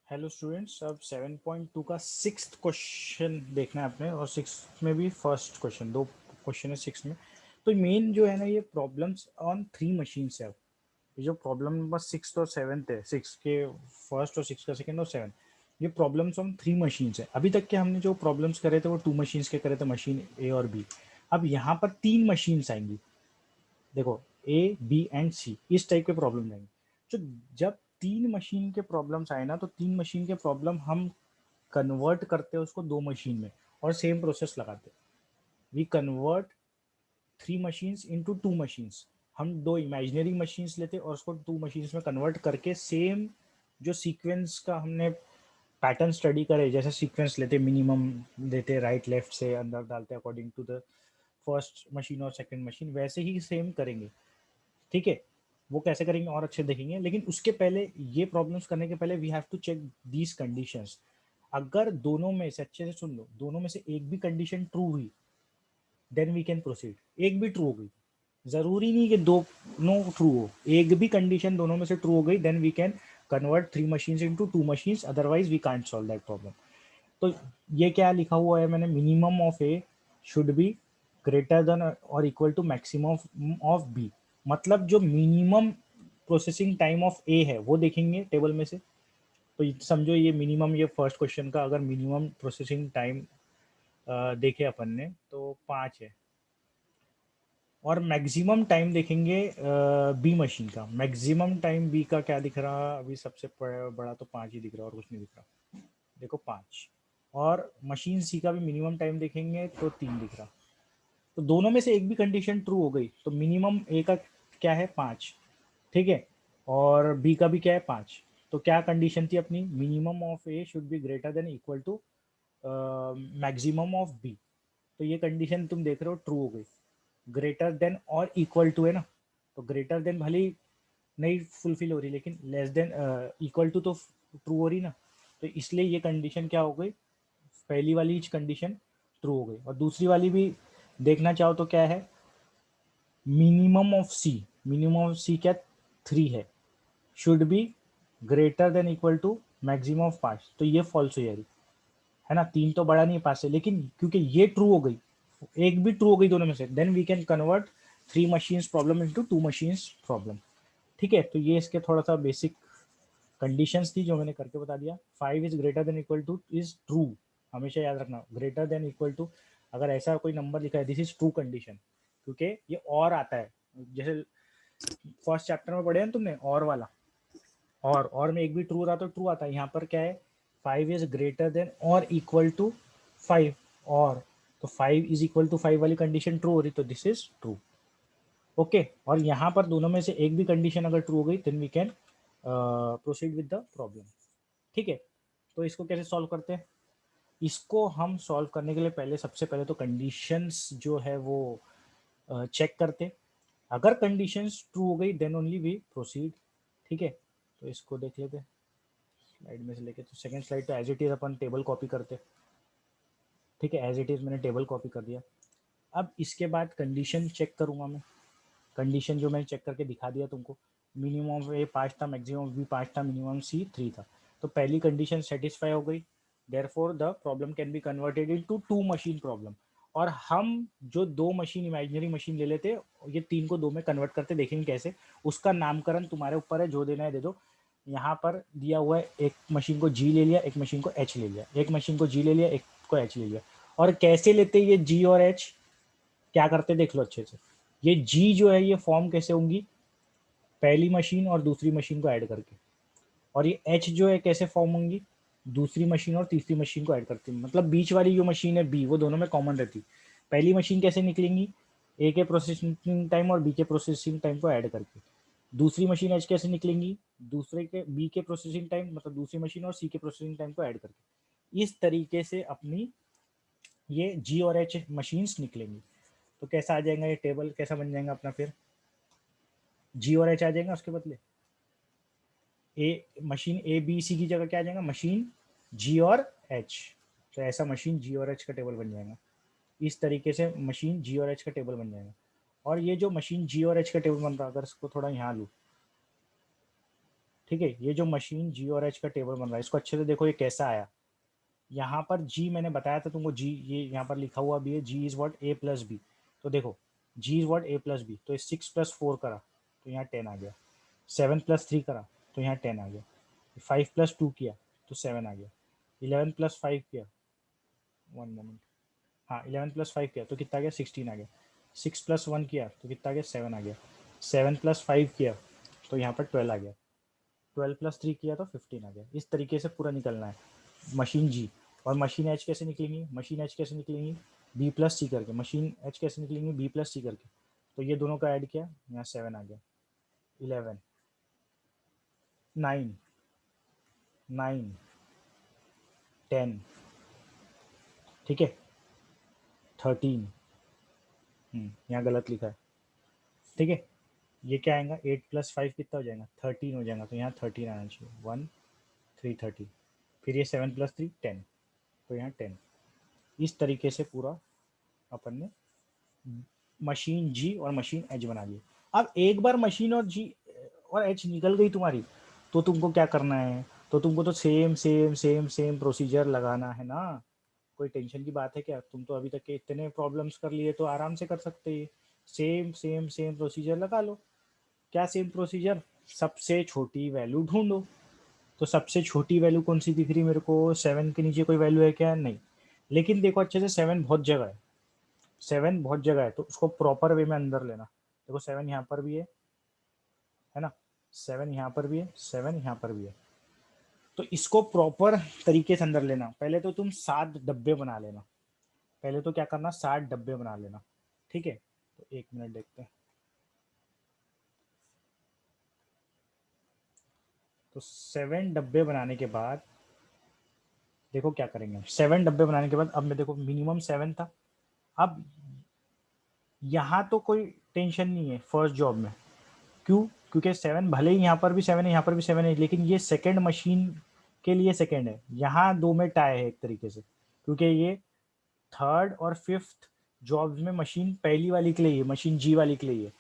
Hello students, अब 7.2 का sixth question देखना है आपने, और सिक्स में भी फर्स्ट क्वेश्चन, दो क्वेश्चन है सिक्स में। तो मेन जो है ना, ये प्रॉब्लम्स ऑन थ्री मशीन्स है। ये जो प्रॉब्लम नंबर सिक्स और सेवन्थ है, सिक्स के फर्स्ट और सिक्स का सेकंड और सेवन, ये प्रॉब्लम्स ऑन थ्री मशीन्स है। अभी तक के हमने जो प्रॉब्लम्स करे थे वो टू मशीन्स के करे थे, मशीन ए और बी। अब यहाँ पर तीन मशीन्स आएंगी, देखो, ए बी एंड सी, इस टाइप के प्रॉब्लम आएंगे। तो जब तीन मशीन के प्रॉब्लम्स आए ना, तो तीन मशीन के प्रॉब्लम हम कन्वर्ट करते हैं उसको दो मशीन में, और सेम प्रोसेस लगाते हैं। We convert three machines into two machines. हम दो इमेजिनरी मशीन्स लेते और उसको टू मशीन्स में कन्वर्ट करके सेम जो सीक्वेंस का हमने पैटर्न स्टडी करे, जैसे सीक्वेंस लेते, मिनिमम लेते, राइट लेफ्ट से अंदर डालते according to the first machine और सेकंड मशीन, वैसे ही सेम करेंगे। ठीक है, वो कैसे करेंगे और अच्छे देखेंगे, लेकिन उसके पहले, ये प्रॉब्लम्स करने के पहले we have to check these conditions. अगर दोनों में से, अच्छे से सुन लो, दोनों में से एक भी कंडीशन ट्रू हुई, देन वी कैन प्रोसीड। एक भी ट्रू हो गई, जरूरी नहीं कि दोनों ट्रू हो, एक भी कंडीशन दोनों में से ट्रू हो गई, then we can convert three machines into two machines, otherwise we can't solve that problem. तो ये क्या लिखा हुआ है मैंने, minimum of A should be greater than or equal to maximum of B. मतलब जो minimum processing time of A है वो देखेंगे टेबल में से। तो समझो ये मिनिमम, ये फर्स्ट क्वेश्चन का अगर मिनिमम प्रोसेसिंग टाइम देखे अपन ने तो 5 है, और मैक्सिमम टाइम देखेंगे बी मशीन का। मैक्सिमम टाइम बी का क्या दिख रहा अभी, सबसे बड़ा तो 5 ही दिख रहा और कुछ नहीं दिख रहा, देखो 5। और मशीन सी का भी मिनिमम टाइम देखेंगे तो 3 दिख रहा। तो दोनों में से एक भी कंडीशन ट्रू हो गई तो मिनिमम ए का क्या है, 5। ठीक है, और बी का भी क्या है, 5। तो क्या कंडीशन थी अपनी, minimum of A should be greater than equal to maximum of B. तो ये कंडीशन तुम देख रहे हो ट्रू हो गई। Greater than or equal to है ना, तो ग्रेटर देन भले ही नहीं फुलफिल हो रही, लेकिन लेस देन इक्वल टू तो ट्रू हो रही ना। तो इसलिए ये कंडीशन क्या हो गई, पहली वाली कंडीशन ट्रू हो गई। और दूसरी वाली भी देखना चाहो तो क्या है, minimum of C, minimum of C क्या, 3 है, should be greater than equal to maximum of 5। तो ये फॉल्स हो जाएगी, है ना, 3 तो बड़ा नहीं है 5 से, लेकिन क्योंकि ये ट्रू हो गई, एक भी ट्रू हो गई दोनों में से, then we can convert three machines problem into two machines problem. ठीक है, तो ये इसके थोड़ा सा बेसिक कंडीशंस थी जो मैंने करके बता दिया। 5 is greater than equal two is true, हमेशा याद रखना, ग्रेटर देन इक्वल टू, अगर ऐसा कोई नंबर लिखा है दिस इज ट्रू कंडीशन, क्योंकि ये और आता है, जैसे फर्स्ट चैप्टर में पढ़े हैं तुमने और वाला, और में एक भी ट्रू रहा तो ट्रू आता है। यहाँ पर क्या है, 5 is greater than or equal to 5, और तो 5 इज इक्वल टू 5 वाली कंडीशन ट्रू हो रही, तो दिस इज ट्रू। ओके, और यहाँ पर दोनों में से एक भी कंडीशन अगर ट्रू हो गई, then we can proceed with the problem. ठीक है, तो इसको कैसे सॉल्व करते हैं, इसको हम सॉल्व करने के लिए पहले, सबसे पहले तो कंडीशंस जो है वो चेक करते। अगर कंडीशंस ट्रू हो गई देन ओनली वी प्रोसीड। ठीक है, तो इसको देख लेते, स्लाइड में से लेके, तो सेकंड स्लाइड तो एज इट इज अपन टेबल कॉपी करते। ठीक है, एज इट इज मैंने टेबल कॉपी कर दिया। अब इसके बाद कंडीशन चेक करूंगा मैं, कंडीशन जो मैंने चेक करके दिखा दिया तुमको, मिनिमम ऑफ ए 5 था, मैक्सिमम ऑफ बी 5 था, मिनिमम सी 3 था। तो पहली कंडीशन सेटिस्फाई हो गई, therefore the problem can be converted into two machine problem. और हम जो दो मशीन इमेजिनरी मशीन ले लेते, ये तीन को दो में कन्वर्ट करते, देखेंगे कैसे। उसका नामकरण तुम्हारे ऊपर है, जो देना है दे दो। यहाँ पर दिया हुआ है, एक मशीन को जी ले लिया, एक मशीन को एच ले लिया, एक मशीन को जी ले लिया, एक को एच ले लिया। और कैसे लेते ये जी और एच, क्या करते देख लो अच्छे से। ये जी जो है ये फॉर्म कैसे होंगी, पहली मशीन और दूसरी मशीन को ऐड करके। और ये एच जो है कैसे फॉर्म होंगी, दूसरी मशीन और तीसरी मशीन को ऐड करती है। मतलब बीच वाली जो मशीन है बी, वो दोनों में कॉमन रहती। पहली मशीन कैसे निकलेंगी, ए के प्रोसेसिंग टाइम और बी के प्रोसेसिंग टाइम को ऐड करके। दूसरी मशीन एच कैसे निकलेंगी, दूसरे के बी के प्रोसेसिंग टाइम, मतलब दूसरी मशीन और सी के प्रोसेसिंग टाइम को ऐड करके। इस तरीके से अपनी ये जी और एच मशीन्स निकलेंगी। तो कैसा आ जाएगा ये टेबल, कैसा बन जाएगा अपना, फिर जी और एच आ जाएगा, उसके बदले ए, मशीन ए बी सी की जगह क्या आ जाएगा, मशीन जी और एच। तो ऐसा मशीन जी और एच का टेबल बन जाएगा। इस तरीके से मशीन जी और एच का टेबल बन जाएगा। और ये जो मशीन जी और एच का टेबल बन रहा है, अगर इसको थोड़ा यहाँ लूँ, ठीक है, ये जो मशीन जी और एच का टेबल बन रहा है, इसको अच्छे से देखो ये कैसा आया। यहाँ पर जी मैंने बताया था तुमको, जी ये यहाँ पर लिखा हुआ भी है, G is what A plus B. तो देखो G is what A plus B, तो 6 + 4 करा तो यहाँ 10 आ गया। 7 + 3 करा तो यहाँ 10 आ गया। 5 + 2 किया तो 7 आ गया। 11 + 5 किया, 1 मोमेंट, हाँ 11 + 5 किया तो कितना आ गया, 16 आ गया। 6 + 1 किया तो कितना आ गया, 7 आ गया। 7 + 5 किया तो यहाँ पर 12 आ गया। 12 + 3 किया तो 15 आ गया। इस तरीके से पूरा निकलना है मशीन जी। और मशीन एच कैसे निकलेंगी, मशीन एच कैसे निकलेंगी, बी प्लस सी करके। मशीन एच कैसे निकलेंगी, बी प्लस सी करके। तो ये दोनों का ऐड किया, यहाँ 7 आ गया। 11, 9, 9, 10, ठीक है, 13, यहाँ गलत लिखा है, ठीक है। ये क्या आएगा, 8 + 5 कितना हो जाएगा, 13 हो जाएगा। तो यहाँ 13 आना चाहिए, 1 3 30। फिर ये 7 + 3 10, तो यहाँ 10। इस तरीके से पूरा अपन ने मशीन जी और मशीन एच बना ली। अब एक बार मशीन और जी और एच निकल गई तुम्हारी, तो तुमको क्या करना है, तो तुमको तो same same same same procedure लगाना है ना। कोई टेंशन की बात है क्या, तुम तो अभी तक के इतने प्रॉब्लम्स कर लिए तो आराम से कर सकते हैं। सेम सेम सेम प्रोसीजर लगा लो। क्या सेम प्रोसीजर, सबसे छोटी वैल्यू ढूंढो। तो सबसे छोटी वैल्यू कौन सी दिख रही मेरे को, 7 के नीचे कोई वैल्यू है क्या, नहीं। लेकिन देखो अच्छे से, 7 बहुत जगह है, 7 बहुत जगह है, तो उसको प्रॉपर वे में अंदर लेना। देखो 7 यहाँ पर भी है ना, 7 यहाँ पर भी है, 7 यहाँ पर भी है। तो इसको प्रॉपर तरीके से अंदर लेना। पहले तो तुम 7 डब्बे बना लेना। पहले तो क्या करना, 7 डब्बे बना लेना, ठीक है। तो 1 मिनट देखते हैं। तो 7 डब्बे बनाने के बाद देखो क्या करेंगे। 7 डब्बे बनाने के बाद अब मैं देखो मिनिमम 7 था। अब यहाँ तो कोई टेंशन नहीं है फर्स्ट जॉब में। क्यों, क्योंकि 7 भले ही यहाँ पर भी 7 है, यहाँ पर भी 7 है, लेकिन ये सेकंड मशीन के लिए सेकंड है। यहाँ दो में टाई है एक तरीके से, क्योंकि ये थर्ड और फिफ्थ जॉब्स में मशीन पहली वाली के लिए है, मशीन जी वाली के लिए है।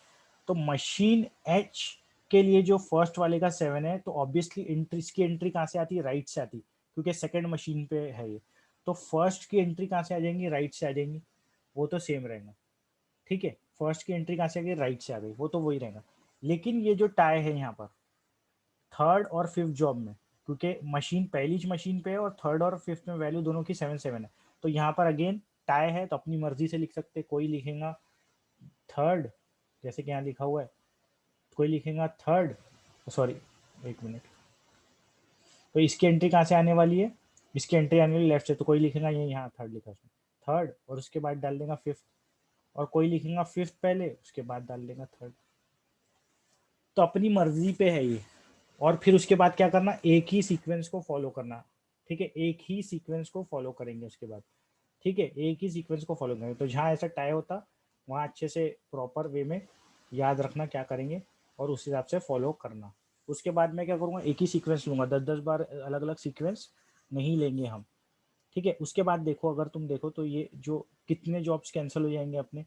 तो मशीन एच के लिए जो फर्स्ट वाले का 7 है, तो ऑब्वियसली एंट्री, इसकी एंट्री कहाँ से आती है, राइट से आती, क्योंकि सेकंड मशीन पे है ये। तो फर्स्ट की एंट्री कहाँ से आ जाएंगी, राइट से आ जाएंगी, वो तो सेम रहेगा, ठीक है। फर्स्ट की एंट्री कहाँ से आ गई, राइट से आ गई, वो तो वही रहेगा। लेकिन ये जो टाई है यहाँ पर थर्ड और फिफ्थ जॉब में, क्योंकि मशीन पहली मशीन पे है और थर्ड और फिफ्थ में वैल्यू दोनों की 7 7 है, तो यहाँ पर अगेन टाई है, तो अपनी मर्जी से लिख सकते। कोई लिखेगा थर्ड, जैसे कि यहाँ लिखा हुआ है, कोई लिखेगा थर्ड, सॉरी 1 मिनट। तो इसकी एंट्री कहाँ से आने वाली है, इसकी एंट्री आने वाली लेफ्ट से, तो कोई लिखेगा ये यहाँ थर्ड लिखा है थर्ड, और उसके बाद डाल देगा फिफ्थ। और कोई लिखेगा फिफ्थ पहले, उसके बाद डाल देगा थर्ड। तो अपनी मर्जी पे है ये। और फिर उसके बाद क्या करना, एक ही सीक्वेंस को फॉलो करना, ठीक है। एक ही सीक्वेंस को फॉलो करेंगे उसके बाद, ठीक है। एक ही सीक्वेंस को फॉलो करेंगे। तो जहाँ ऐसा टाई होता, वहाँ अच्छे से प्रॉपर वे में याद रखना क्या करेंगे, और उस हिसाब से फॉलो करना। उसके बाद मैं क्या करूँगा, एक ही सीक्वेंस लूँगा, 10 10 बार अलग अलग सीक्वेंस नहीं लेंगे हम, ठीक है। उसके बाद देखो, अगर तुम देखो तो ये जो कितने जॉब्स कैंसिल हो जाएंगे अपने,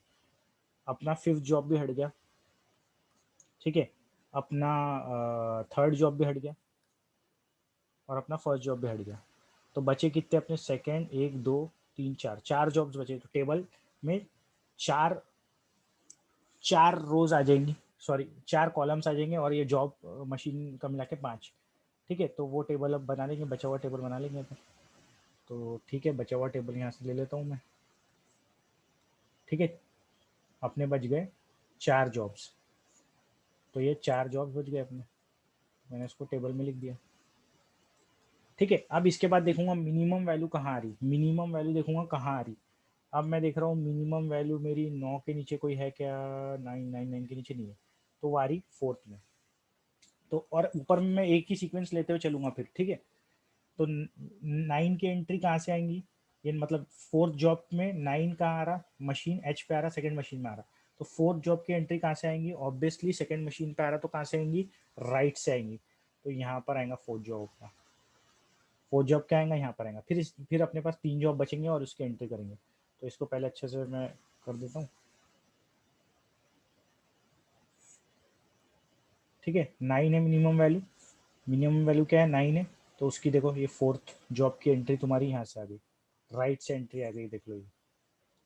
अपना फिफ्थ जॉब भी हट गया, ठीक है। अपना थर्ड जॉब भी हट गया, और अपना फर्स्ट जॉब भी हट गया। तो बचे कितने अपने, सेकंड, 1 2 3 4, 4 जॉब्स बचे। तो टेबल में चार, 4 रोज आ जाएंगी, सॉरी 4 कॉलम्स आ जाएंगे, और ये जॉब मशीन का मिला के 5, ठीक है। तो वो टेबल अब बना लेंगे, बचा हुआ टेबल बना लेंगे अपन। तो ठीक है, बचा हुआ टेबल यहाँ से ले लेता हूँ मैं, ठीक है। अपने बच गए 4 जॉब्स। तो ये 4 जॉब्स बच गए अपने, मैंने इसको टेबल में लिख दिया, ठीक है। अब इसके बाद देखूंगा मिनिमम वैल्यू कहाँ आ रही, मिनिमम वैल्यू देखूंगा कहाँ आ रही। अब मैं देख रहा हूँ मिनिमम वैल्यू मेरी 9 के नीचे कोई है क्या, 9 9 9 के नीचे नहीं है, तो वो आ रही फोर्थ में। तो और ऊपर में मैं एक ही सीक्वेंस लेते हुए चलूंगा फिर, ठीक है। तो 9 की एंट्री कहाँ से आएंगी, ये मतलब फोर्थ जॉब में 9 कहाँ आ रहा, मशीन एच पे आ रहा, सेकंड मशीन में आ रहा। तो फोर्थ जॉब की एंट्री कहाँ से आएंगी, ऑब्वियसली सेकंड मशीन पे आ रहा, तो कहाँ से आएंगी, राइट से आएंगी। तो यहाँ पर आएगा फोर्थ जॉब का, फोर्थ जॉब क्या आएगा, यहाँ पर आएगा। फिर अपने पास 3 जॉब बचेंगे और उसकी एंट्री करेंगे। तो इसको पहले अच्छे से मैं कर देता हूँ, ठीक है। 9 है मिनिमम वैल्यू, मिनिमम वैल्यू क्या है 9 है, तो उसकी देखो ये फोर्थ जॉब की एंट्री तुम्हारी यहाँ से आ गई, राइट से एंट्री आ गई, देख लो ये।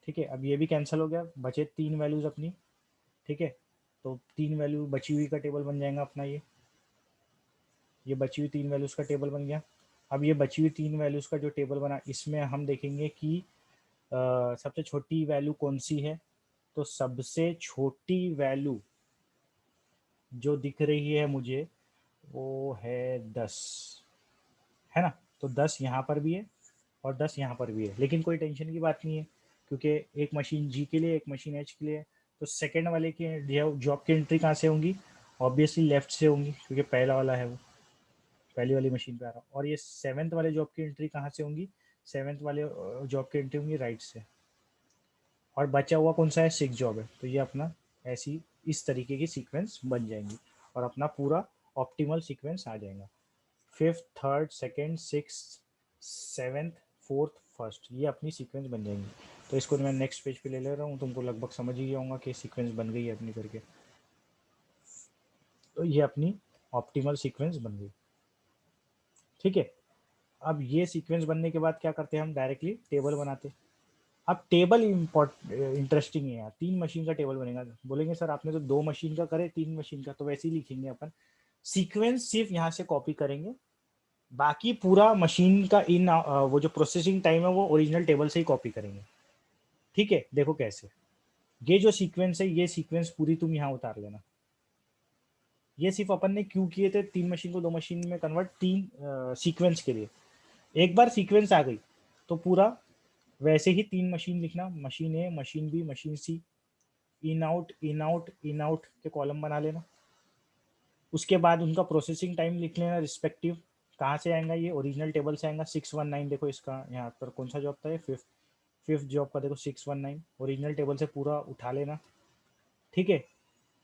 ठीक है, अब ये भी कैंसिल हो गया, बचे 3 वैल्यूज अपनी। ठीक है, तो 3 वैल्यू बची हुई का टेबल बन जाएगा अपना ये बची हुई 3 वैल्यूज का टेबल बन गया। अब ये बची हुई 3 वैल्यूज का जो टेबल बना, इसमें हम देखेंगे कि सबसे छोटी वैल्यू कौन सी है। तो सबसे छोटी वैल्यू जो दिख रही है मुझे वो है 10, है ना। तो 10 यहाँ पर भी है और 10 यहाँ पर भी है, लेकिन कोई टेंशन की बात नहीं है, क्योंकि एक मशीन जी के लिए एक मशीन एच के लिए है। तो सेकेंड वाले की जॉब की एंट्री कहाँ से होंगी, ऑब्वियसली लेफ्ट से होंगी, क्योंकि पहला वाला है वो पहली वाली मशीन पे आ रहा, और ये सेवन्थ वाले जॉब की एंट्री कहाँ से होंगी, सेवन्थ वाले जॉब की एंट्री होंगी राइट से, और बचा हुआ कौन सा है, सिक्स जॉब है। तो ये अपना ऐसी इस तरीके की सीक्वेंस बन जाएंगी और अपना पूरा ऑप्टिमल सीक्वेंस आ जाएगा। Fifth, third, second, six, seventh, fourth, first, ये अपनी सीक्वेंस बन जाएंगी। तो इसको मैं नेक्स्ट पेज पे ले ले रहा हूँ, तुमको लगभग समझ ही जाऊंगा कि सीक्वेंस बन गई है अपनी करके। तो ये अपनी ऑप्टिमल सीक्वेंस बन गई। ठीक है, अब ये सीक्वेंस बनने के बाद क्या करते हैं, हम डायरेक्टली टेबल बनाते हैं। अब टेबल इंटरेस्टिंग है यार, 3 मशीन का टेबल बनेगा। बोलेंगे सर आपने तो 2 मशीन का करे, 3 मशीन का, तो वैसे ही लिखेंगे अपन। सीक्वेंस सिर्फ यहाँ से कॉपी करेंगे, बाकी पूरा मशीन का वो जो प्रोसेसिंग टाइम है वो ओरिजिनल टेबल से ही कॉपी करेंगे। ठीक है, देखो कैसे। ये जो सीक्वेंस है, ये सीक्वेंस पूरी तुम यहाँ उतार लेना। ये सिर्फ अपन ने क्यों किए थे, 3 मशीन को 2 मशीन में कन्वर्ट, 3 सीक्वेंस के लिए। एक बार सीक्वेंस आ गई तो पूरा वैसे ही 3 मशीन लिखना, machine A, machine B, machine C, in out in out in out के कॉलम बना लेना। उसके बाद उनका प्रोसेसिंग टाइम लिख लेना रिस्पेक्टिव। कहाँ से आएगा, ये ओरिजिनल टेबल से आएगा। 619 देखो इसका यहाँ पर कौन सा जॉब था, ये फिफ्थ, फिफ्थ जॉब का देखो 619 ओरिजिनल टेबल से पूरा उठा लेना। ठीक है,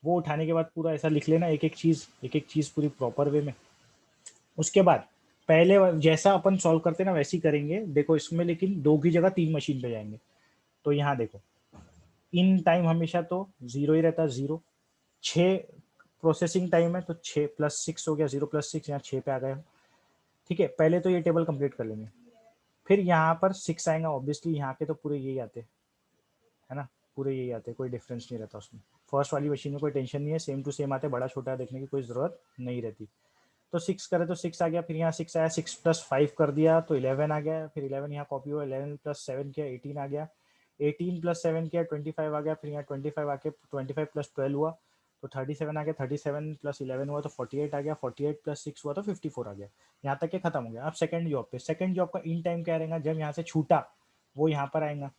वो उठाने के बाद पूरा ऐसा लिख लेना, एक एक चीज़ पूरी प्रॉपर वे में। उसके बाद पहले जैसा अपन सॉल्व करते ना वैसे ही करेंगे, देखो इसमें लेकिन 2 की जगह 3 मशीन पे जाएंगे। तो यहाँ देखो इन टाइम हमेशा तो 0 ही रहता है, 0। 6 प्रोसेसिंग टाइम है, तो 6 + 6 हो गया, 0 + 6, यहाँ 6 पे आ गए। ठीक है, पहले तो ये टेबल कंप्लीट कर लेंगे, फिर यहाँ पर 6 आएगा। ऑब्वियसली यहाँ के तो पूरे यही आते हैं, है ना, पूरे यही आते हैं, कोई डिफरेंस नहीं रहता उसमें। फर्स्ट वाली मशीन में कोई टेंशन नहीं है, सेम टू सेम आते, बड़ा छोटा देखने की कोई ज़रूरत नहीं रहती। तो 6 करे तो 6 आ गया, फिर यहाँ 6 आया, 6 + 5 कर दिया तो 11 आ गया, फिर 11 यहाँ कॉपी हुआ, 11 + 7 किया 18 आ गया, 18 + 7 किया 25 आ गया, फिर यहाँ 25 आके 25 + 12 हुआ तो 37 आ गया, 37 + 11 हुआ तो 48 आ गया, 48 + 6 हुआ तो 54 आ गया। यहाँ तक के खत्म हो गया। अब सेकंड जॉब पे, सेकंड जॉब का इन टाइम क्या रहेगा, जब यहाँ से छूटा वो यहाँ पर आएगा,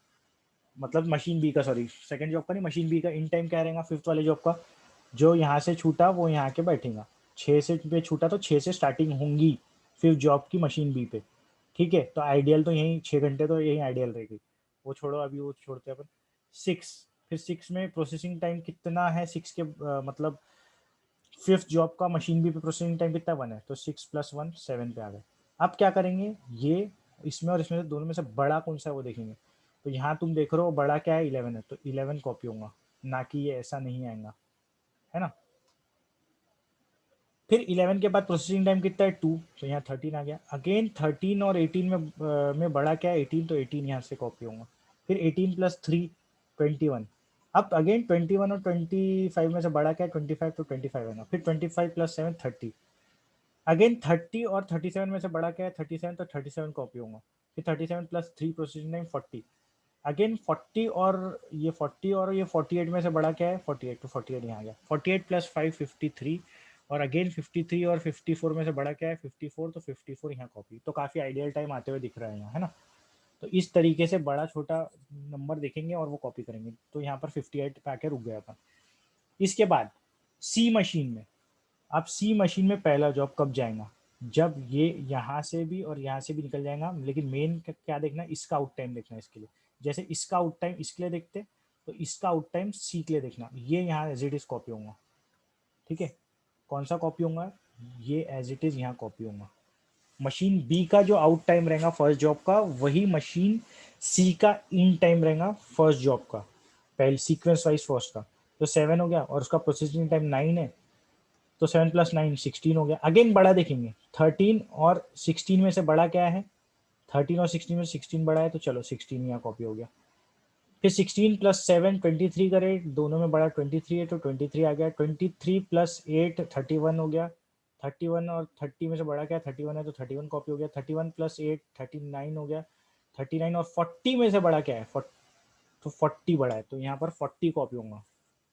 मतलब मशीन बी का, सॉरी सेकंड जॉब का नहीं, मशीन बी का इन टाइम क्या रहेगा, फिफ्थ वाले जॉब का, जो यहाँ से छूटा वो यहाँ के बैठेगा। 6 से पे छूटा तो 6 से स्टार्टिंग होंगी फिफ्थ जॉब की मशीन बी पे। ठीक है, तो आइडियल तो यही 6 घंटे तो यही आइडियल रहेगी। वो छोड़ो, अभी वो छोड़ते हैं अपन। 6, फिर 6 में प्रोसेसिंग टाइम कितना है, 6 के मतलब फिफ्थ जॉब का मशीन बी पे प्रोसेसिंग टाइम कितना बना है, तो 6 + 1 7 पे आ गए। अब क्या करेंगे, ये इसमें और इसमें से दोनों में से बड़ा कौन सा है वो देखेंगे। तो यहाँ तुम देख रहे हो बड़ा क्या है, 11 है, तो 11 कॉपी होगा, ना कि ये ऐसा नहीं आएगा, है ना। फिर 11 के बाद प्रोसेसिंग टाइम कितना है, 2, तो यहाँ 13 आ गया। अगेन 13 और 18 में बड़ा क्या है, 18, तो 18 यहाँ से कॉपी होगा। फिर 18 + 3 21। अब अगेन 21 और 25 में से बड़ा क्या है, 25, तो 25 है ना। फिर 25 + 7 30। अगेन 30 और 37 में से बड़ा क्या है, 37, तो 37 कॉपी होगा। फिर 37 + 3 प्रोसेसिंग टाइम 40। अगेन 40 और ये 40 और ये 48 में से बड़ा क्या है, 48, तो 48 यहाँ आ गया। 48 + 5 53, और अगेन 53 और 54 में से बड़ा क्या है, 54, तो 54 यहाँ कॉपी। तो काफ़ी आइडियल टाइम आते हुए दिख रहा है यहाँ, है ना। तो इस तरीके से बड़ा छोटा नंबर देखेंगे और वो कॉपी करेंगे। तो यहाँ पर 58 पे आके रुक गया था। इसके बाद सी मशीन में, अब सी मशीन में पहला जॉब कब जाएगा, जब ये यहाँ से भी और यहाँ से भी निकल जाएगा। लेकिन मेन क्या देखना है, इसका आउट टाइम देखना है इसके लिए। जैसे इसका आउट टाइम इसके लिए देखते, तो इसका आउट टाइम सी के लिए देखना, ये यहाँ एज इट इज कॉपी होगा। ठीक है, कौन सा कॉपी होगा, ये एज इट इज यहाँ कॉपी होगा। मशीन बी का जो आउट टाइम रहेगा फर्स्ट जॉब का, वही मशीन सी का इन टाइम रहेगा फर्स्ट जॉब का, पहले सीक्वेंस वाइज फर्स्ट का। तो 7 हो गया और उसका प्रोसेसिंग टाइम 9 है, तो 7 + 9 16 हो गया। अगेन बड़ा देखेंगे, 13 और 16 में से बड़ा क्या है, 13 और 16 में 16 बड़ा है, तो चलो 16 यहाँ कॉपी हो गया। फिर 16 + 7 23 करे, दोनों में बड़ा 23 है तो 23 आ गया। 23 + 8 31 हो गया। 31 और 30 में से बड़ा क्या है, 31 है तो 31 कॉपी हो गया। 31 + 8 39 हो गया। 39 और 40 में से बड़ा क्या है, तो 40 बड़ा है, तो यहाँ पर 40 कॉपी होगा।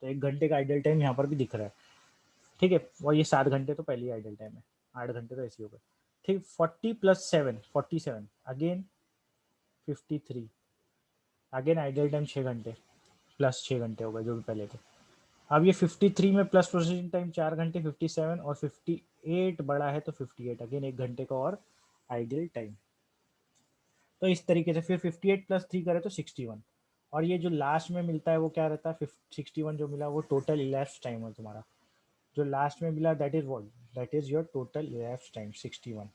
तो 1 घंटे का आइडल टाइम यहाँ पर भी दिख रहा है, ठीक है। और ये 7 घंटे तो पहले ही आइडल टाइम है, 8 घंटे तो ऐसे ही हो गए, ठीक। 40 + 7 47, अगेन 53, अगेन आइडल टाइम 6 घंटे प्लस 6 घंटे हो गए जो भी पहले थे। अब ये 53 में प्लस प्रोसेसिंग टाइम 4 घंटे, 57 और 58 बड़ा है तो 58, अगेन 1 घंटे का और आइडल टाइम। तो इस तरीके से फिर 58 + 3 करे तो 61, और ये जो लास्ट में मिलता है वो क्या रहता है, 61 जो मिला वो टोटल इलैप्स टाइम है तुम्हारा। जो लास्ट में मिला that is what, that is your total elapse time 61।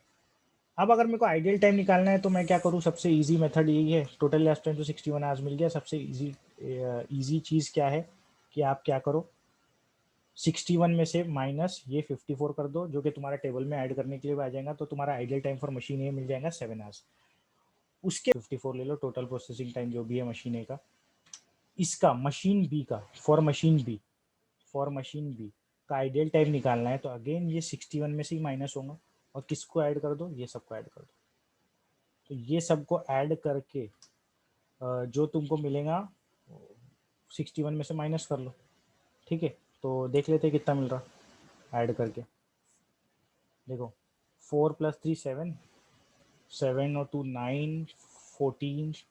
अब अगर मेरे को आइडियल टाइम निकालना है तो मैं क्या करूँ, सबसे इजी मेथड यही है। टोटल इलैप्स टाइम तो 61 आवर्स मिल गया। सबसे इजी चीज़ क्या है कि आप क्या करो, 61 में से माइनस ये 54 कर दो, जो कि तुम्हारा टेबल में ऐड करने के लिए भी आ जाएगा, तो तुम्हारा आइडियल टाइम फॉर मशीन ए मिल जाएगा 7 आवर्स। उसके 54 ले लो, टोटल प्रोसेसिंग टाइम जो भी है मशीन ए का। इसका मशीन बी का, फॉर मशीन बी का आइडियल टाइम निकालना है, तो अगेन ये 61 में से ही माइनस होगा, और किसको ऐड कर दो, ये सबको ऐड कर दो। तो ये सबको ऐड करके जो तुमको मिलेगा 61 में से माइनस कर लो, ठीक है। तो देख लेते हैं कितना मिल रहा ऐड करके। देखो 4 + 3 7, 7 और 2 9, 14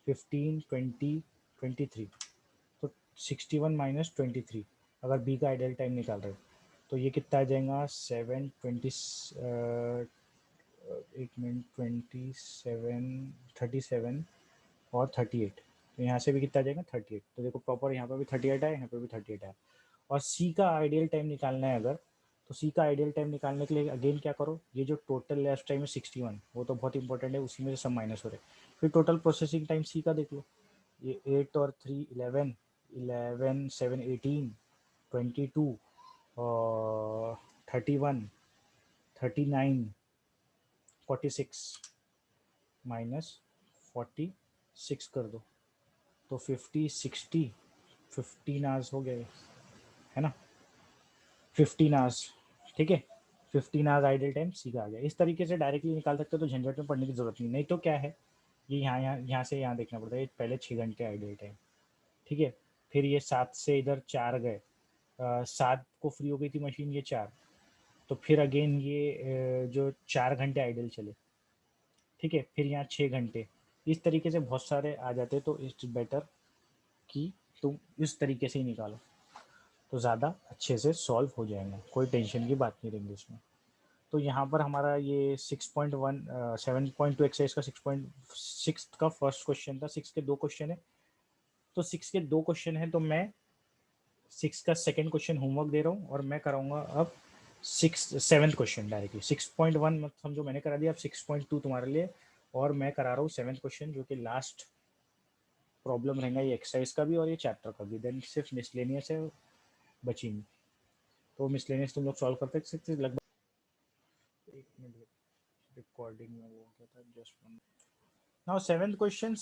15 20 23, तो 61 - 23 अगर बी का आइडियल टाइम निकाल रहे हो तो ये कितना आ जाएगा, 7 20 एक मिनट 27 37 और 38। तो यहाँ से भी कितना आ जाएगा 38। तो देखो प्रॉपर यहाँ पर भी 38 है, यहाँ पर भी 38 है। और सी का आइडियल टाइम निकालना है अगर, तो सी का आइडियल टाइम निकालने के लिए अगेन क्या करो, ये जो टोटल लास्ट टाइम है 61 वो तो बहुत इंपॉर्टेंट है, उसी में से सब माइनस हो रहे हैं। फिर टोटल प्रोसेसिंग टाइम सी का देख लो, ये 8 और 3 11, 11 7 18 22 और 31 39 46 माइनस 46 कर दो, तो 50 60 15 आवर्स हो गए, है ना, 15 आवर्स, ठीक है। 15 आवर्स आइडल टाइम सीधा आ गया। इस तरीके से डायरेक्टली निकाल सकते हो, तो झंझट में पढ़ने की जरूरत नहीं। नहीं तो क्या है, ये यहाँ से यहाँ देखना पड़ता है। पहले 6 घंटे आइडल टाइम, ठीक है। फिर ये 7 से इधर 4 गए, 7 को फ्री हो गई थी मशीन, ये 4, तो फिर अगेन ये जो 4 घंटे आइडल चले, ठीक है। फिर यहाँ 6 घंटे, इस तरीके से बहुत सारे आ जाते, तो इट्स बेटर कि तुम इस तरीके से ही निकालो, तो ज़्यादा अच्छे से सॉल्व हो जाएगा, कोई टेंशन की बात नहीं रहेंगी इसमें। तो यहाँ पर हमारा ये 6.1 7.2 एक्सरसाइज का 6.6 का फर्स्ट क्वेश्चन था। 6 के 2 क्वेश्चन है, तो 6 के 2 क्वेश्चन है, तो मैं 6 का सेकंड क्वेश्चन होमवर्क दे रहा हूँ, और मैं कराऊंगा अब 7th क्वेश्चन डायरेक्टली। 6.1 मत समझो मैंने करा दिया, अब 6.2 तुम्हारे लिए, और मैं करा रहा हूँ 7th क्वेश्चन, जो कि लास्ट प्रॉब्लम रहेगा ये एक्सरसाइज का भी और ये चैप्टर का भी। देन सिर्फ मिसलेनियस है बचेंगी, तो मिसलेनियस तुम लोग सॉल्व करते सकते लगभग। एक मिनट, रिकॉर्डिंग में वो क्या था, जस्ट नाउ 7th क्वेश्चन